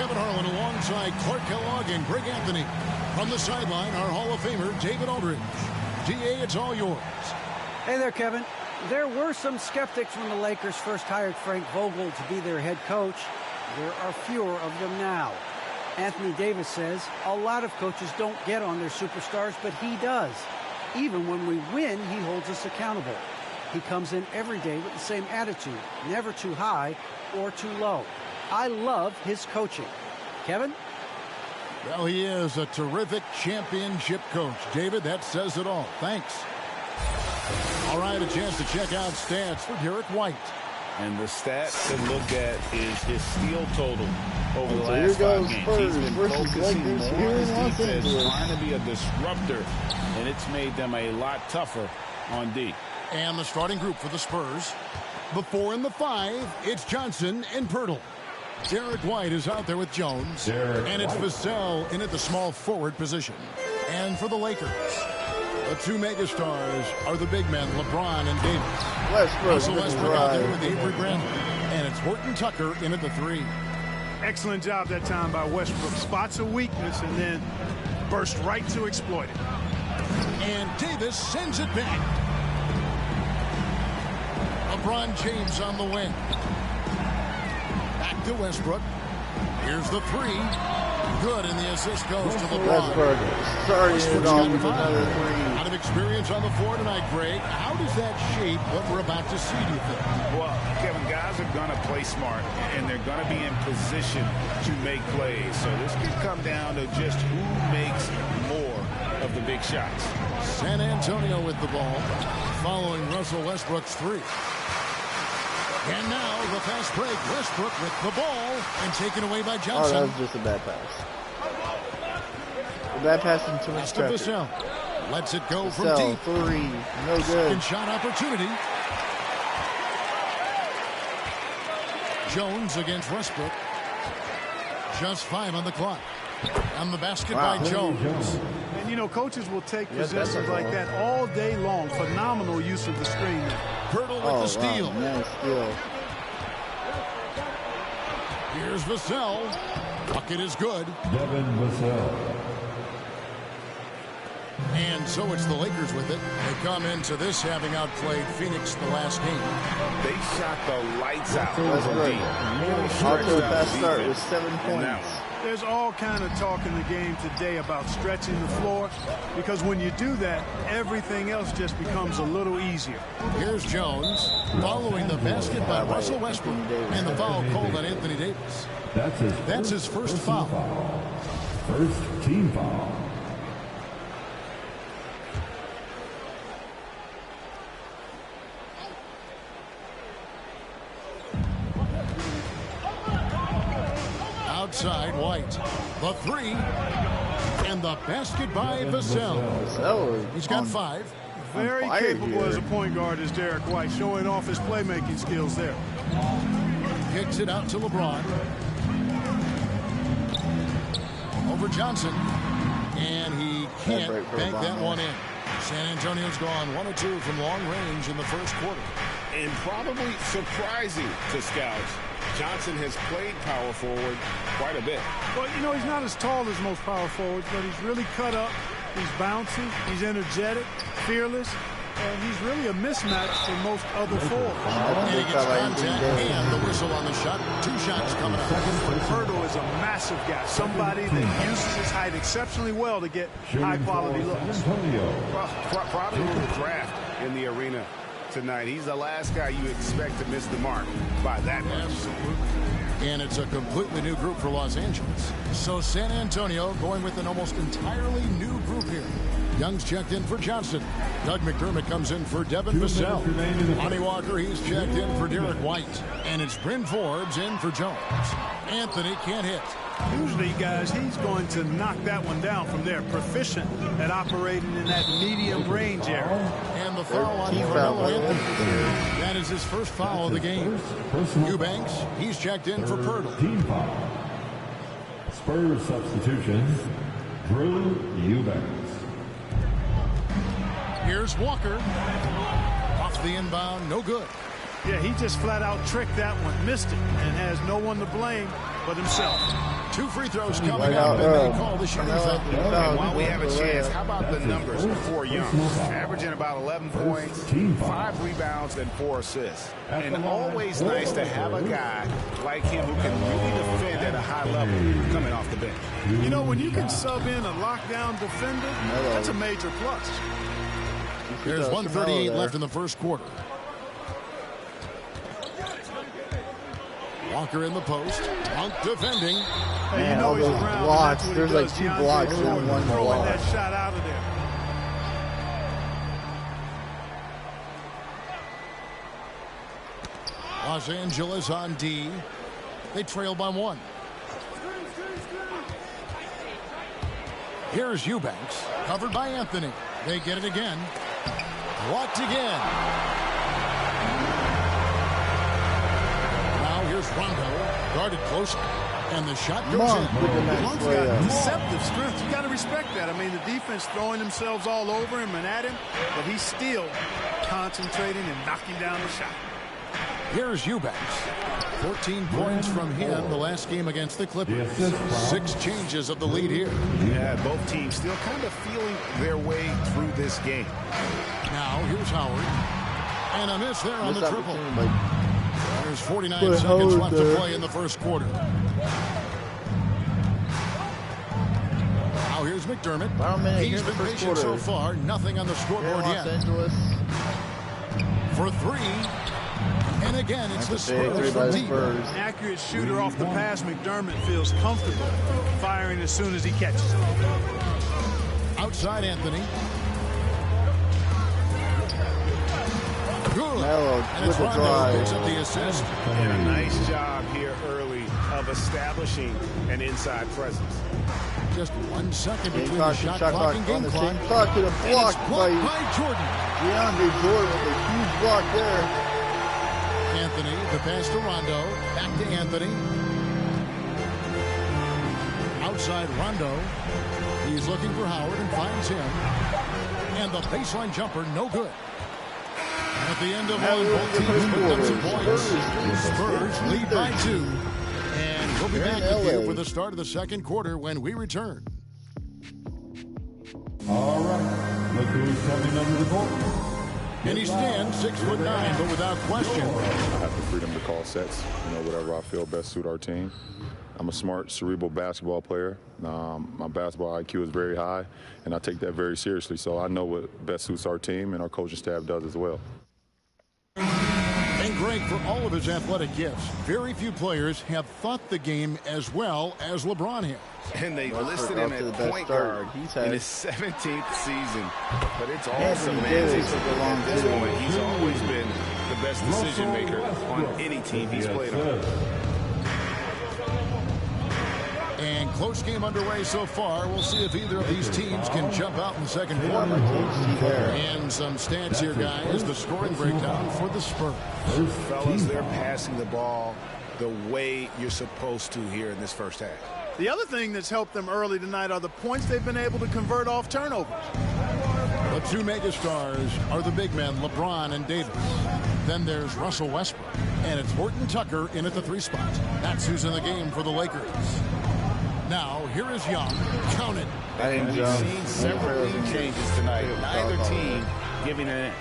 Kevin Harlan alongside Clark Kellogg and Greg Anthony. From the sideline, our Hall of Famer, David Aldridge. DA, it's all yours. Hey there, Kevin. There were some skeptics when the Lakers first hired Frank Vogel to be their head coach. There are fewer of them now. Anthony Davis says a lot of coaches don't get on their superstars, but he does. Even when we win, he holds us accountable. He comes in every day with the same attitude, never too high or too low. I love his coaching. Kevin? Well, he is a terrific championship coach. David, that says it all. Thanks. All right, a chance to check out stats for Derek White. And the stat to look at is his steal total over the last 5 games. He's been focusing more on his defense, trying to be a disruptor, and it's made them a lot tougher on D. And the starting group for the Spurs. The 4 and the 5, it's Johnson and Pirtle. Derek White is out there with Jones. And it's Vassell in at the small forward position. And for the Lakers, the 2 megastars are the big men, LeBron and Davis. Russell Westbrook out there with Avery Bradley. And it's Horton Tucker in at the 3. Excellent job that time by Westbrook. Spots a weakness and then burst right to exploit it. And Davis sends it back. LeBron James on the wing. Back to Westbrook. Here's the 3. Good, and the assist goes to LeBron. Westbrook starting it off with another 3. Out of experience on the floor tonight, Greg. How does that shape what we're about to see, do you think? Well, Kevin, guys are going to play smart, and they're going to be in position to make plays. So this could come down to just who makes more of the big shots. San Antonio with the ball, following Russell Westbrook's 3. And now the fast break. Westbrook with the ball and taken away by Johnson. Oh, that was just a bad pass. A bad pass into much pressure. Lets it go from Vassell, deep. 3. No good. Second shot opportunity. Jones against Westbrook. Just 5 on the clock. And the basket by Jones. And, you know, coaches will take possessions like that all day long. Phenomenal use of the screen. Pirtle with the steal. Wow, nice steal. Here's Vassell. Bucket is good. Devin Vassell. And so it's the Lakers with it. They come into this having outplayed Phoenix the last game. They shot the lights out. That's great. Off to a fast start with 7 points. There's all kind of talk in the game today about stretching the floor, because when you do that, everything else just becomes a little easier. Here's Jones following the basket by Russell Westbrook, and the foul called on Anthony Davis. That's his first foul. First team foul. Outside, White. The 3. And the basket by Vassell. He's got 5. Very capable as a point guard is Derek White, showing off his playmaking skills there. Kicks it out to LeBron. Over Johnson. And he can't bank that one in. San Antonio's gone 1 of 2 from long range in the first quarter. And probably surprising to scouts, Johnson has played power forward quite a bit. Well, you know, he's not as tall as most power forwards, but he's really cut up. He's bouncy. He's energetic, fearless, and he's really a mismatch for most other forwards. And he gets contact and the whistle on the shot. 2 shots coming up. Pirtle is a massive guy, somebody that uses his height exceptionally well to get high-quality looks. Probably will draft in the arena tonight. He's the last guy you expect to miss the mark by that much. Absolutely. And it's a completely new group for Los Angeles. So San Antonio going with an almost entirely new group here. Young's checked in for Johnson. Doug McDermott comes in for Devin Vassell. Lonnie Walker, he's checked in for Derek White. And it's Bryn Forbes in for Jones. Anthony can't hit. Usually, guys, he's going to knock that one down from there. Proficient at operating in that medium range area. And the foul on Carmelo Anthony. That is his first foul of the game. Eubanks, he's checked in for Pirtle. Team foul. Spurs substitution, Drew Eubanks. Here's Walker. Off the inbound, no good. Yeah, he just flat out tricked that one, missed it, and has no one to blame. but himself. 2 free throws coming up, and they call the shooting foul. And while we have a chance, how about the numbers for Young? Averaging about 11 points, 5 rebounds, and 4 assists. And always nice to have a guy like him who can really defend at a high level coming off the bench. You know, when you can sub in a lockdown defender, that's a major plus. There's 1:38 left in the first quarter. Walker in the post. Monk defending. Hey, you know all he's those around. blocks. There's like 2 blocks and 1 throwing block. that shot out of there. Los Angeles on D. They trail by 1. Here's Eubanks, covered by Anthony. They get it again. Blocked again. Now here's Rondo, guarded closely, and the shot goes in. Monk's got deceptive strength. You got to respect that. I mean, the defense throwing themselves all over him and at him, but he's still concentrating and knocking down the shot. Here's Eubanks. 14 points from him the last game against the Clippers. 6 changes of the lead here. Yeah, both teams still kind of feeling their way through this game. Now here's Howard. And a miss there on the triple. There's 49 Put seconds Howard left there. to play in the first quarter. Now here's McDermott. About a minute He's here in been the first patient so quarter. far. Nothing on the scoreboard Los yet. Angeles. For 3. And again, it's the That's a big 3 Spurs by from the deep. Spurs. An accurate shooter off the pass. McDermott feels comfortable firing as soon as he catches it. Outside Anthony. Good. Melo And with it's the Rondo drive. picks up the assist. And a nice job here early of establishing an inside presence. Just 1 second Game between clock, the shot clock and on game the clock. same clock to the And it's block by blocked by Jordan. DeAndre Jordan with a huge block there. Anthony, the pass to Rondo. Back to Anthony. Outside Rondo. He's looking for Howard and finds him. And the baseline jumper, no good. At the end of one, both teams put up some points. Spurs lead by 2. And we'll be back with you for the start of the second quarter when we return. All right. Look who's coming under the court. And he stands 6'9", but without question. I have the freedom to call sets, whatever I feel best suit our team. I'm a smart, cerebral basketball player. My basketball IQ is very high, and I take that very seriously. So I know what best suits our team, and our coaching staff does as well. And Greg, for all of his athletic gifts, very few players have thought the game as well as LeBron has. And they Westbrook listed off him to the at best point start guard he's had. in his 17th season. But it's all Anthony Davis semantics. took a long At this time. point, he's always been the best decision maker on any team he's played on. And close game underway so far. We'll see if either of these teams can jump out in the second quarter. And some stats here, guys. The scoring breakdown for the Spurs. Fellas, they're passing the ball the way you're supposed to here in this first half. The other thing that's helped them early tonight are the points they've been able to convert off turnovers. The 2 megastars are the big men, LeBron and Davis. Then there's Russell Westbrook. And it's Horton Tucker in at the 3 spot. That's who's in the game for the Lakers. Now, here is Young. Count it. And we've seen several lead changes tonight. Neither team giving an inch.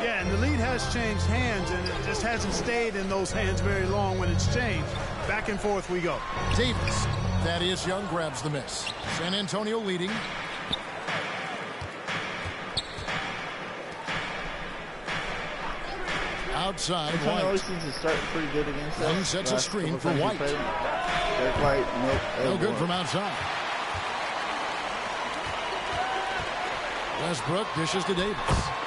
Yeah, and the lead has changed hands, and it just hasn't stayed in those hands very long when it's changed. Back and forth we go. Davis. Thaddeus Young grabs the miss. San Antonio leading. Outside, White always White. seems to start pretty good against us. Young sets a screen for White. Derek White, nope. No good from outside. Westbrook dishes to Davis.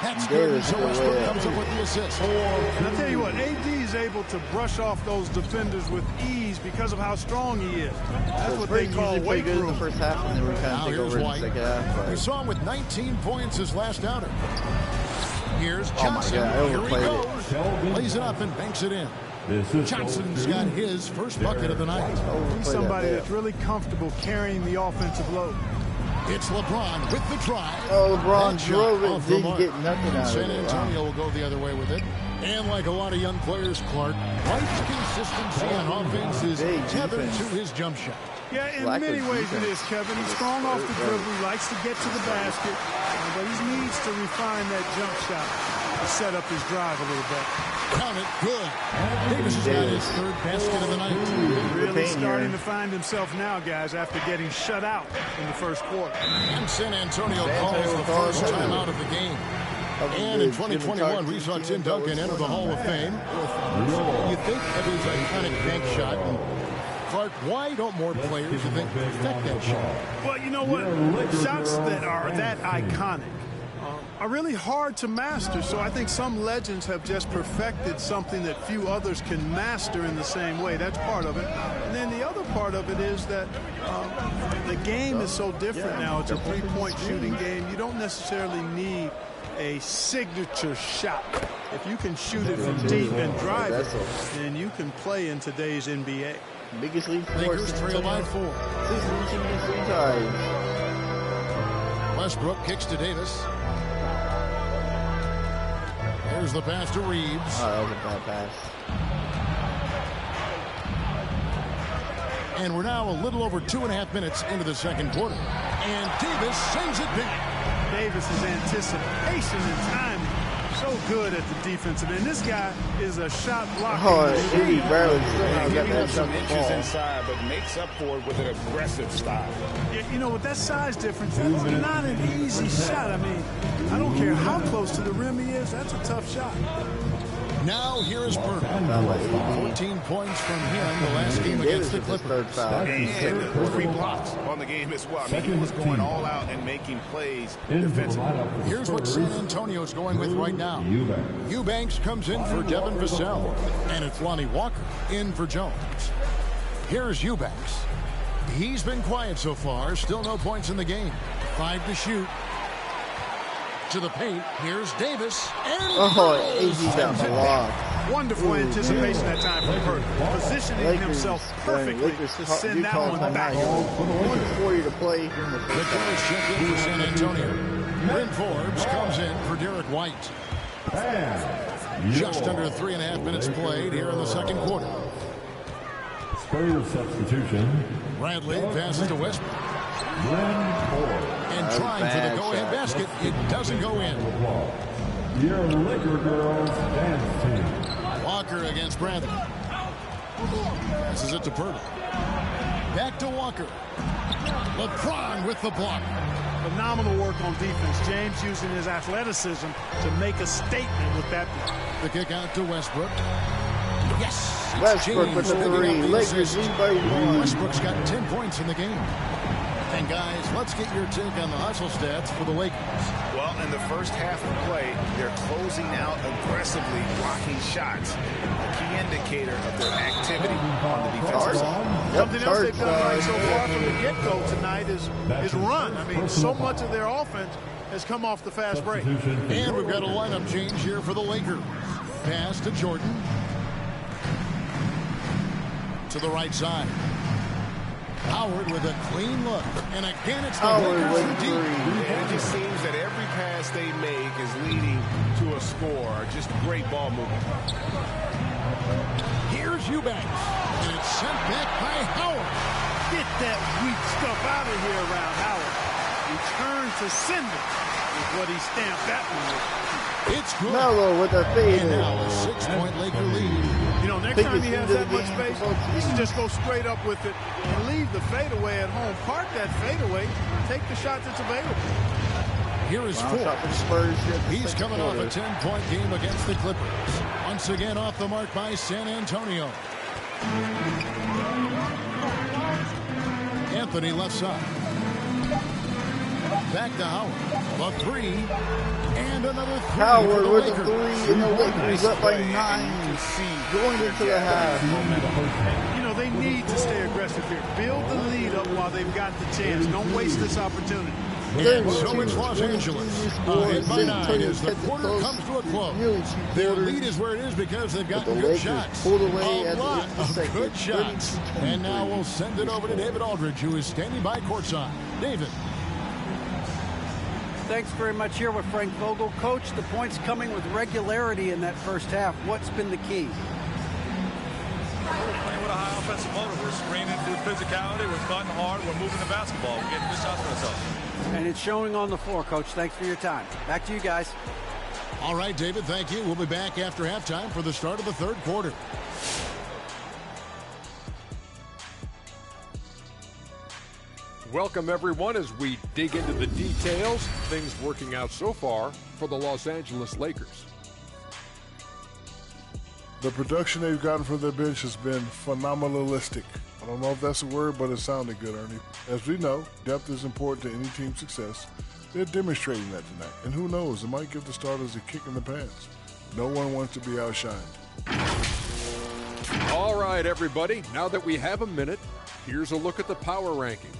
That's good. So Westbrook comes up with the assist. And I'll tell you what, AD is able to brush off those defenders with ease because of how strong he is. That's what they call weight good in room. the first half, and then we kind Now of take here's over in the White. second half. We saw him with 19 points his last outing. Here's Johnson. God, I Here he overplayed goes. Lays it up and banks it in. Johnson's got his first bucket of the night. He's somebody that's really comfortable carrying the offensive load. It's LeBron with the drive. Oh, LeBron drove it, didn't get nothing out of it. San Antonio will go the other way with it. And like a lot of young players, Clark, White's consistency on offense is tethered to his jump shot. Yeah, in many ways it is, Kevin. He's strong off the dribble. He likes to get to the basket, but he needs to refine that jump shot to set up his drive a little bit. Count it, good. Davis has got his third basket of the night. Really starting to find himself now, guys, after getting shut out in the first quarter. And San Antonio calls the first time out of the game. And in 2021, we saw Tim Duncan enter the Hall of Fame. You think of his iconic bank shot. And Clark, why don't more players, you think, perfect that shot? Well, you know what? Shots that are that iconic are really hard to master. So I think some legends have just perfected something that few others can master in the same way. That's part of it. And then the other part of it is that the game is so different now. It's a three-point shooting game. You don't necessarily need a signature shot. If you can shoot it from deep and drive it, then you can play in today's NBA. Biggest lead for Lakers trail by 4. Westbrook kicks to Davis. There's the pass to Reeves. Oh, that was a bad pass. And we're now a little over 2.5 minutes into the second quarter. And Davis sends it back. Davis's anticipation and timing so good at the defensive end. This guy is a shot blocker. Oh, he barely got that some inches inside, but makes up for it with an aggressive style. You know, with that size difference, that's not an easy shot. I mean, I don't care how close to the rim he is. That's a tough shot. Now here is Burke. 14 points from him the last game against the Clippers. And 3 blocks on the game as well. I mean, he was going all out and making plays defensively. Here's what San Antonio's going with right now. Eubanks comes in for Devin Vassell. And it's Lonnie Walker in for Jones. Here's Eubanks. He's been quiet so far. Still no points in the game. 5 to shoot. To the paint. Here's Davis. And easy got blocked. Wonderful anticipation that time from Purdy. Positioning himself perfectly to send that one back. 140 to play. The guys check in for San Antonio. Bryn Forbes comes in for Derek White. Just under 3.5 minutes played here in the second quarter. Spurs substitution. Bradley passes to Westbrook. And trying for the go-ahead basket. It doesn't go in. Your Laker girls dance team. Walker against Bradley. Passes it to Purdy. Back to Walker. LeBron with the block. Phenomenal work on defense. James using his athleticism to make a statement with that block. The kick out to Westbrook. Yes. Westbrook with the 3. Lakers lead by 1. Westbrook's got 10 points in the game. And guys, let's get your take on the hustle stats for the Lakers. Well, in the first half of play, they're closing out aggressively, blocking shots. A key indicator of their activity on the defensive side. Something else they've done right so far from the get-go tonight is run. I mean, so much of their offense has come off the fast break. And we've got a lineup change here for the Lakers. Pass to Jordan. To the right side. Howard with a clean look. And again, it's the Lakers from deep. And it just seems that every pass they make is leading to a score. Just great ball movement. Here's Eubanks. And it's sent back by Howard. Get that weak stuff out of here around Howard. Return to sender is what he stamped that one with. It's good. Melo with a fade. And now a 6-point Laker lead. You know, next time he has that much space, he can just go straight up with it and leave the fadeaway at home. Park that fadeaway, take the shot that's available. Here is Forbes. He's coming off a 10-point game against the Clippers. Once again off the mark by San Antonio. Anthony left side. Back to Howard. A 3. And another 3. Howard with a 3. And the Lakers up by 9. Going into the half. You know, they need to stay aggressive here. Build the lead up while they've got the chance. Don't waste this opportunity. And so it's Los Angeles. Ahead by 9 as the quarter comes to a close. Their lead is where it is because they've gotten good shots. A lot of good shots. And now we'll send it over to David Aldridge, who is standing by courtside. David. Thanks very much. Here with Frank Vogel. Coach, the points coming with regularity in that first half. What's been the key? We're playing with a high offensive motor. We're screening through physicality. We're cutting hard. We're moving the basketball. We're getting good shots for ourselves. And it's showing on the floor, Coach. Thanks for your time. Back to you guys. All right, David, thank you. We'll be back after halftime for the start of the third quarter. Welcome, everyone, as we dig into the details. Things working out so far for the Los Angeles Lakers. The production they've gotten from their bench has been phenomenalistic. I don't know if that's a word, but it sounded good, Ernie. As we know, depth is important to any team's success. They're demonstrating that tonight. And who knows, it might give the starters a kick in the pants. No one wants to be outshined. All right, everybody, now that we have a minute, here's a look at the power rankings.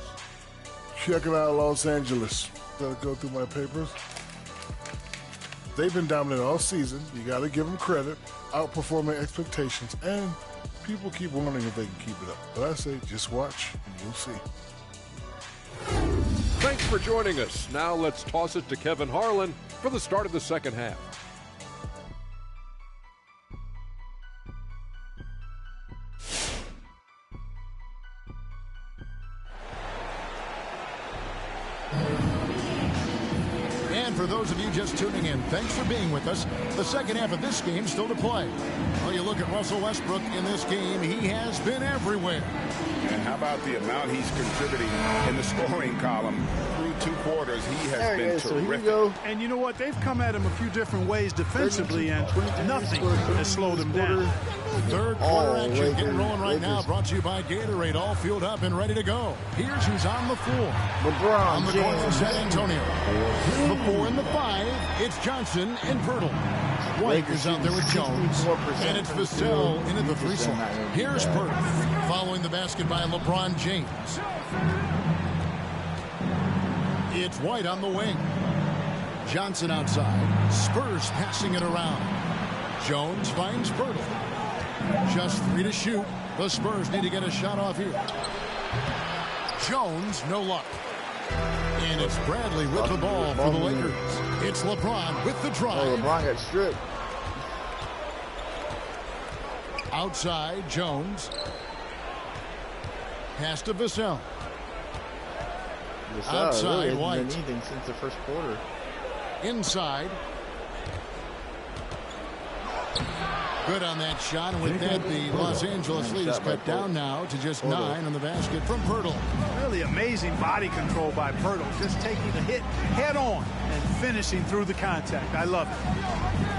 Check it out, Los Angeles. Gotta go through my papers. They've been dominant all season. You gotta give them credit, outperforming expectations, and people keep wondering if they can keep it up. But I say, just watch, and you'll see. Thanks for joining us. Now let's toss it to Kevin Harlan for the start of the second half. For those of you just tuning in, thanks for being with us. The second half of this game still to play. Well, you look at Russell Westbrook in this game, he has been everywhere. And how about the amount he's contributing in the scoring column through 2 quarters? He has been terrific. So here we go. And you know what? They've come at him a few different ways defensively, and nothing has slowed him down. Third quarter action getting rolling right now. Brought to you by Gatorade. All fueled up and ready to go. Here's who's on the floor. LeBron on the court for James. San Antonio. The 4 and the 5. It's Johnson and Pirtle. White is out there with Jones. And it's Vassell into the 3 slot. Here's Pirtle following the basket by LeBron James. It's White on the wing. Johnson outside. Spurs passing it around. Jones finds Pirtle. Just 3 to shoot. The Spurs need to get a shot off here. Jones, no luck. And it's Bradley with the ball for the Lakers. It's LeBron with the drive. Oh, LeBron got stripped. Outside, Jones. Pass to Vassell. Outside, really White. Hasn't done anything since the first quarter. Inside. Good on that shot, and with that, the Los Angeles lead is cut down now to just 9 on the basket from Pirtle. Really amazing body control by Pirtle, just taking the hit head on and finishing through the contact. I love it.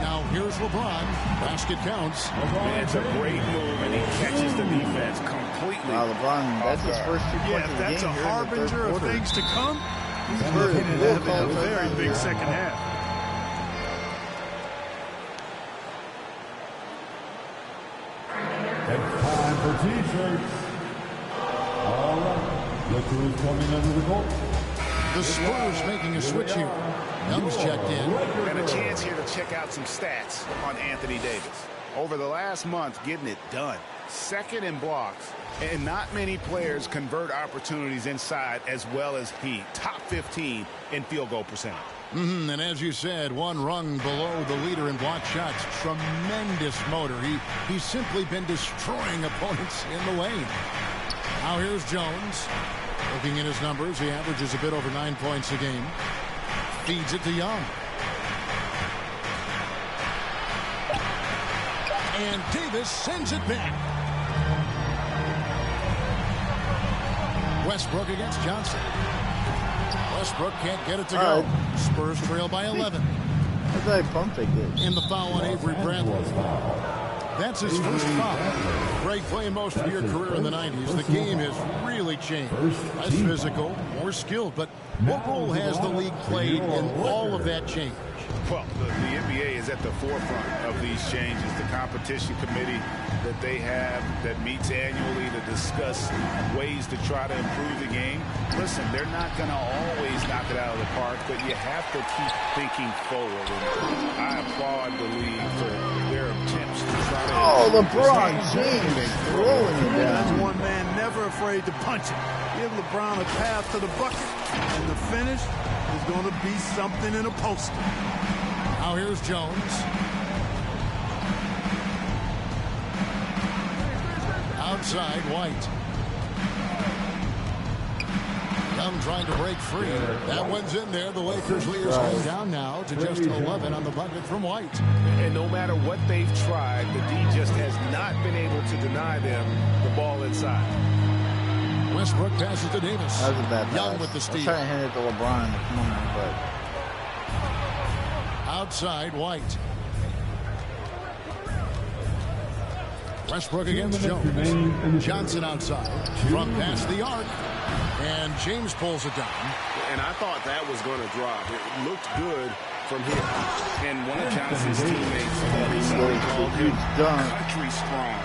Now here's LeBron. Basket counts. It's a great move, and he catches the defense completely. Wow, LeBron, that's his first 2 points of the game. That's a harbinger of things to come. He's Spurs looking at having a very big second half. It's time for T-shirts. All right. Look who's coming under the goal. The Spurs making a switch here. Young's checked in. And a chance here to check out some stats on Anthony Davis. Over the last month, getting it done. Second in blocks. And not many players convert opportunities inside as well as he. Top 15 in field goal percentage. And as you said, 1 rung below the leader in block shots. Tremendous motor. He's simply been destroying opponents in the lane. Now here's Jones. Looking at his numbers, he averages a bit over 9 points a game. Feeds it to Young. And Davis sends it back. Westbrook against Johnson. Westbrook can't get it to go. Spurs trail by 11. That's like pump fake it. And the foul on Avery Bradley. That's his first foul. Greg, playing most of your career in the 90s, the game has really changed. Less physical, more skilled. But what role has the league played in all of that change? Well, the NBA is at the forefront of these changes. The competition committee that they have that meets annually to discuss ways to try to improve the game. Listen, they're not going to always knock it out of the park, but you have to keep thinking forward. And I applaud the league for their attempts to try to... Oh, LeBron James throwing it down. That's one man never afraid to punch it. Give LeBron a path to the bucket, and the finish is going to be something in a poster. Now here's Jones. Outside, White. Young trying to break free. That one's in there. The Lakers lead is going down now to just 11 on the bucket from White. And no matter what they've tried, the D just has not been able to deny them the ball inside. Westbrook passes to Davis. That was a bad pass. Young with the steal. I was trying to hand it to LeBron in the corner, but... Outside, White. Westbrook against Jones. Johnson outside. From past the arc. And James pulls it down. And I thought that was going to drop. It looked good from here. And one of Johnson's teammates called him country strong.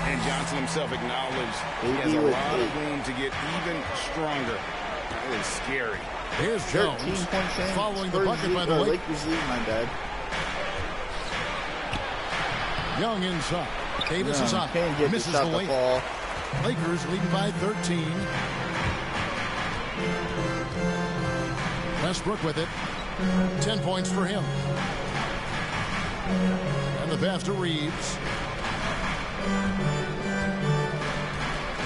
And Johnson himself acknowledged he has a lot of room to get even stronger. That is scary. Here's Jones following the bucket by the Lakers lead, my bad. Young inside. Davis is up. Misses the lane. Lakers leading by 13. Westbrook with it. 10 points for him. And the pass to Reeves.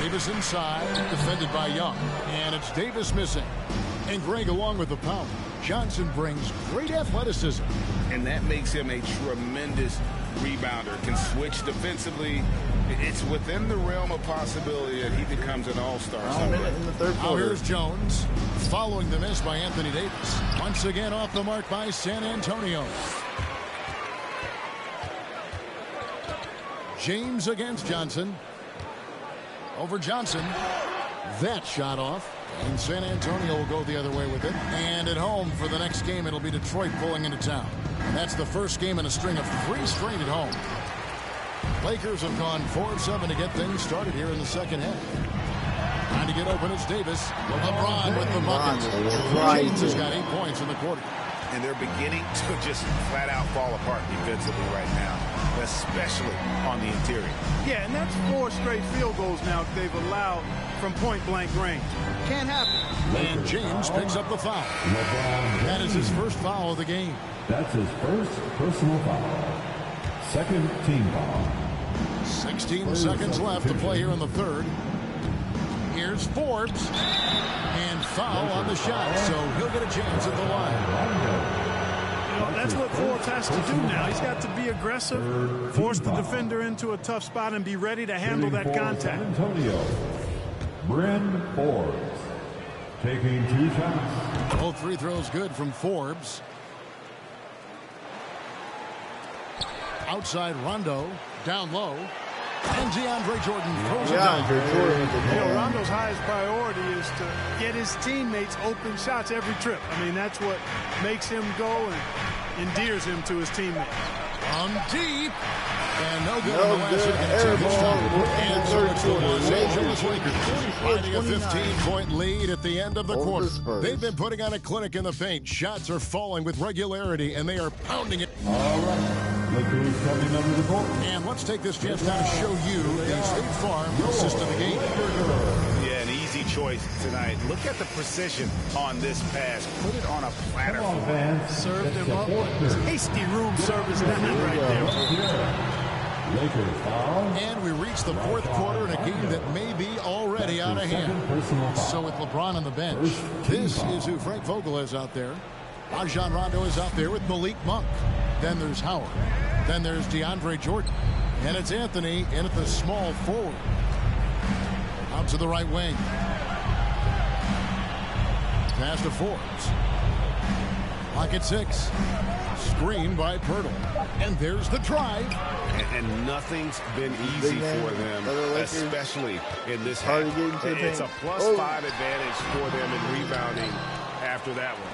Davis inside, defended by Young. And it's Davis missing. And Greg along with the power. Johnson brings great athleticism. And that makes him a tremendous rebounder. Can switch defensively. It's within the realm of possibility that he becomes an all-star. In the third quarter. Now here's Jones following the miss by Anthony Davis. Once again off the mark by San Antonio. James against Johnson. Over Johnson. That shot off. And San Antonio will go the other way with it. And at home for the next game, it'll be Detroit pulling into town. That's the first game in a string of 3 straight at home. Lakers have gone 4 of 7 to get things started here in the second half. Trying to get open, it's Davis. LeBron with the bucket. James has got 8 points in the quarter. And they're beginning to just flat out fall apart defensively right now, especially on the interior. Yeah, and that's 4 straight field goals now they've allowed from point-blank range. Can't happen. And James picks up the foul. That is his first foul of the game. That's his first personal foul. Second team foul. 16 seconds left to play here in the third. Here's Forbes. And foul on the shot, so he'll get a chance at the line. You know, that's what Forbes has to do now. He's got to be aggressive, force the defender into a tough spot, and be ready to handle that contact. San Antonio, Bryn Forbes, taking 2 shots. Both free throws good from Forbes. Outside Rondo, down low. And DeAndre Jordan throws it down. Rondo's highest priority is to get his teammates open shots every trip. I mean, that's what makes him go and endears him to his teammates. On deep. And no good on the last second this time. And so it's the Los Angeles Lakers finding a 15-point lead at the end of the quarter. They've been putting on a clinic in the paint. Shots are falling with regularity, and they are pounding it. All right. Lakers coming under the court. And let's take this chance now to show you the State Farm assist of the game. Yeah, an easy choice tonight. Look at the precision on this pass. Put it on a platter. Served him up. Tasty room service that right there. Lakers foul. And we reach the fourth quarter in a game that may be already out of hand. So with LeBron on the bench, this is who Frank Vogel is out there. Rajon Rondo is out there with Malik Monk. Then there's Howard. Then there's DeAndre Jordan. And it's Anthony in at the small forward. Out to the right wing. Pass to Forbes. Pocket 6. Screen by Pirtle. And there's the drive. And nothing's been easy for them, especially in this half. It's a +5 advantage for them in rebounding after that one.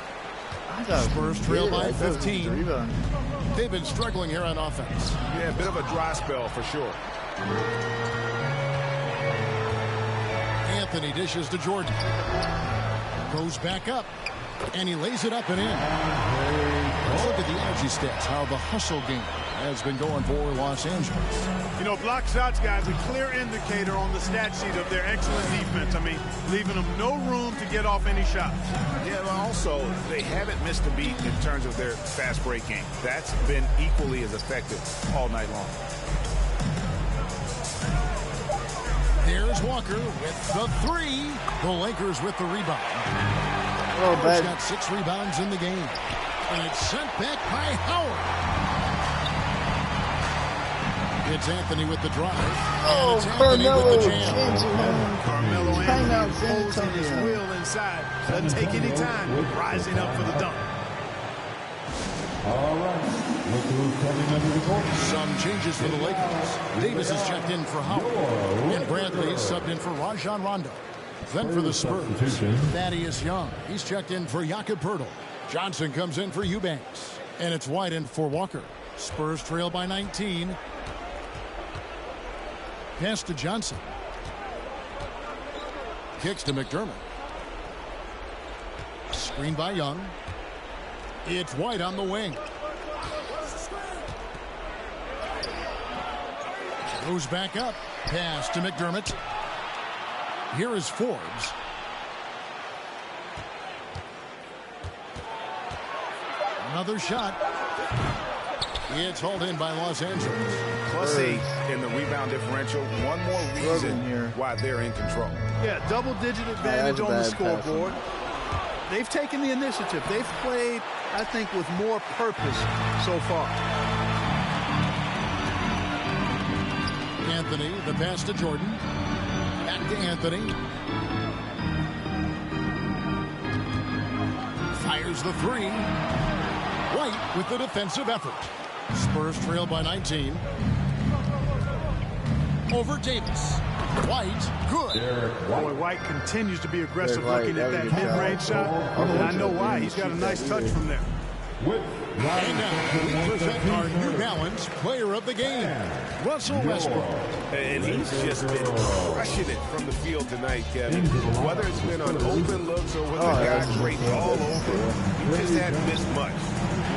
Spurs trail by 15. They've been struggling here on offense. Yeah, a bit of a dry spell for sure. Anthony dishes to Jordan. Goes back up. And he lays it up and in. Let's look at the energy stats, how the hustle game has been going for Los Angeles. You know, block shots, guys, a clear indicator on the stat sheet of their excellent defense. I mean, leaving them no room to get off any shots. Yeah, but also, they haven't missed a beat in terms of their fast break game. That's been equally as effective all night long. There's Walker with the three. The Lakers with the rebound. Oh, Howard's got 6 rebounds in the game. And it's sent back by Howard. It's Anthony with the drive. Oh, Carmelo with the jam. Carmelo Anthony posing his will inside. Doesn't take any time. Rising up for the dunk. All right. Look who's coming under the court. Some changes for the Lakers. Davis is checked in for Howard. And Bradley is subbed in for Rajon Rondo. Then for the Spurs, Thaddeus Young. He's checked in for Jakob Poeltl. Johnson comes in for Eubanks. And it's White in for Walker. Spurs trail by 19. Pass to Johnson. Kicks to McDermott. Screen by Young. It's White on the wing. Goes back up. Pass to McDermott. Here is Forbes. Another shot. It's hauled in by Los Angeles. +8 in the rebound differential. One more reason why they're in control. Yeah, double-digit advantage on the scoreboard. They've taken the initiative. They've played, I think, with more purpose so far. Anthony, the pass to Jordan. Back to Anthony. Fires the three. White with the defensive effort. Spurs trail by 19. Over Davis. White, good. Boy, White continues to be aggressive looking at that mid-range shot. And I know why. He's got a nice touch from there. And now we present our New Balance Player of the Game, Russell Westbrook. And he's just been crushing it from the field tonight, Kevin. Whether it's been on open looks or with the guy draped all over, he just hadn't missed much.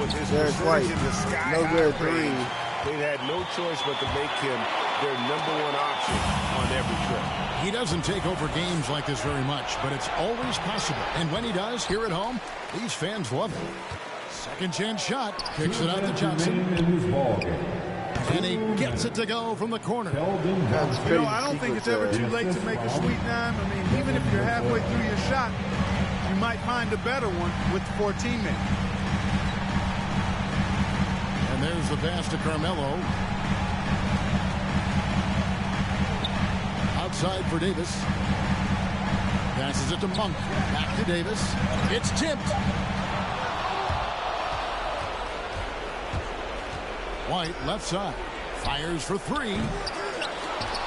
With his percentage in the sky-high range, they've had no choice but to make him their #1 option on every trip. He doesn't take over games like this very much, but it's always possible. And when he does, here at home, these fans love it. Second chance shot. Kicks it out to Johnson. And he gets it to go from the corner. You know, I don't think it's ever too late to make a sweet dime. I mean, even if you're halfway through your shot, you might find a better one for a teammate. And there's the pass to Carmelo. Outside for Davis. Passes it to Monk. Back to Davis. It's tipped. White left side. Fires for three.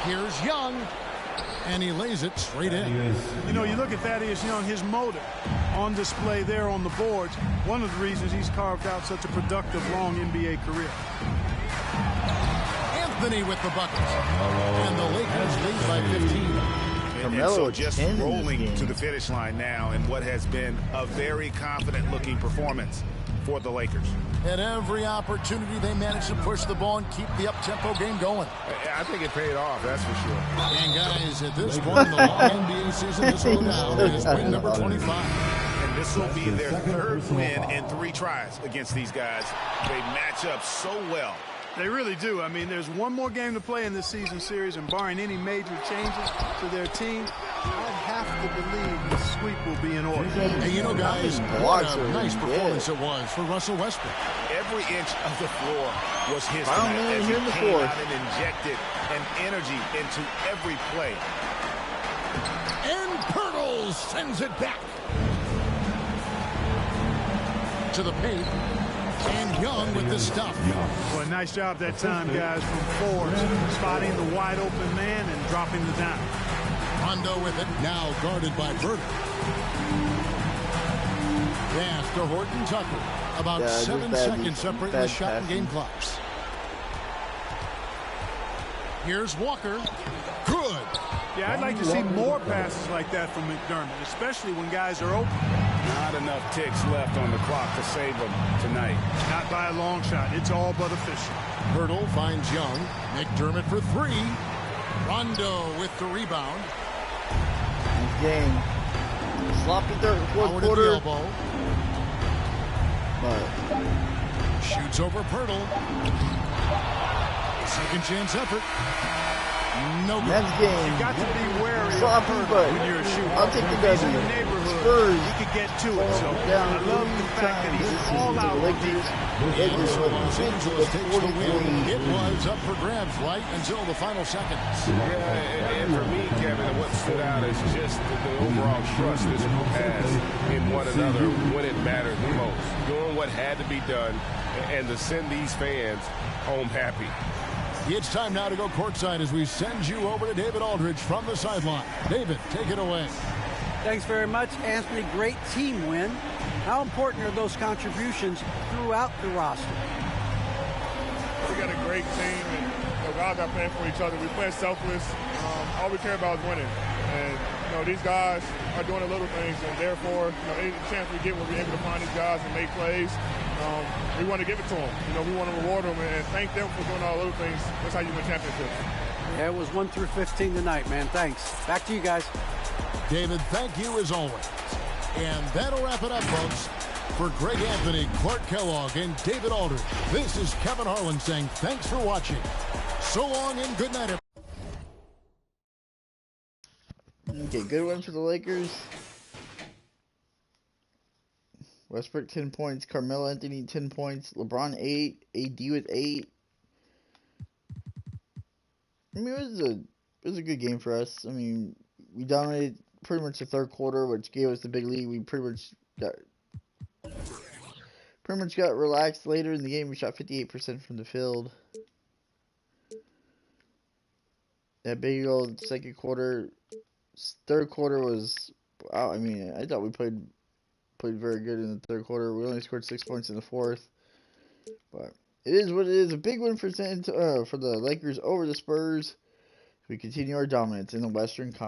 Here's Young. And he lays it straight in. You know, you look at Thaddeus Young, his motor on display there on the boards. One of the reasons he's carved out such a productive, long NBA career. Anthony with the bucket. And the Lakers lead by 15. And so just rolling to the finish line now in what has been a very confident-looking performance for the Lakers. At every opportunity, they managed to push the ball and keep the up-tempo game going. I think it paid off, that's for sure. And guys, at this point in the long NBA season, this will go down as win number 25. And this will be their 3rd win in 3 tries against these guys. They match up so well. They really do. I mean, there's one more game to play in this season series, and barring any major changes to their team, I have to believe the sweep will be in order. Hey, you know, guys, what a nice performance it was for Russell Westbrook. Every inch of the floor was his tonight as he came out and injected an energy into every play. And Poeltl sends it back to the paint. And Young with the stuff. Well, nice job that time, guys, from Forbes, spotting the wide-open man and dropping the dime. Rondo with it, now guarded by Poeltl. Pass to Horton Tucker. About 7 seconds separating the shot and game clocks. Here's Walker. Good. Yeah, I'd like to see more passes like that from McDermott, especially when guys are open. Not enough ticks left on the clock to save them tonight. Not by a long shot. It's all but official. Hurdle finds Young. McDermott for three. Rondo with the rebound. Game. Sloppy fourth quarter. Elbow. But shoots over Pirtle. Second chance effort. No good. Next game. You got to be wary sloppy, but when you're a shooter. I'll take the He's in the neighborhood. Spurs. He could get to it. So Down I love the fact that he's all out. Lakers Los Angeles takes the win. It was up for grabs right until the final seconds. Yeah, and for me, Kevin, what stood out is just the overall trust this group has in one another when it mattered the most. Doing what had to be done and to send these fans home happy. It's time now to go courtside as we send you over to David Aldridge from the sideline. David, take it away. Thanks very much, Anthony. Great team win. How important are those contributions throughout the roster? We got a great team, and guys are playing for each other. We play selfless. All we care about is winning. And these guys are doing the little things, and therefore, any chance we get, we'll be able to find these guys and make plays. We want to give it to them. We want to reward them and thank them for doing all the little things. That's how you win championships. Yeah, it was 1 through 15 tonight, man. Thanks. Back to you guys. David, thank you as always. And that'll wrap it up, folks. For Greg Anthony, Clark Kellogg, and David Aldridge, this is Kevin Harlan saying thanks for watching. So long and good night, everyone. Okay, good one for the Lakers. Westbrook 10 points, Carmelo Anthony 10 points, LeBron 8, AD with 8. I mean, it was a good game for us. I mean, we dominated pretty much the third quarter, which gave us the big lead. We pretty much got relaxed later in the game. We shot 58% from the field. That big old second quarter. Third quarter was, wow, I mean, I thought we played very good in the third quarter. We only scored 6 points in the fourth. But it is what it is. A big win for the Lakers over the Spurs. We continue our dominance in the Western Conference.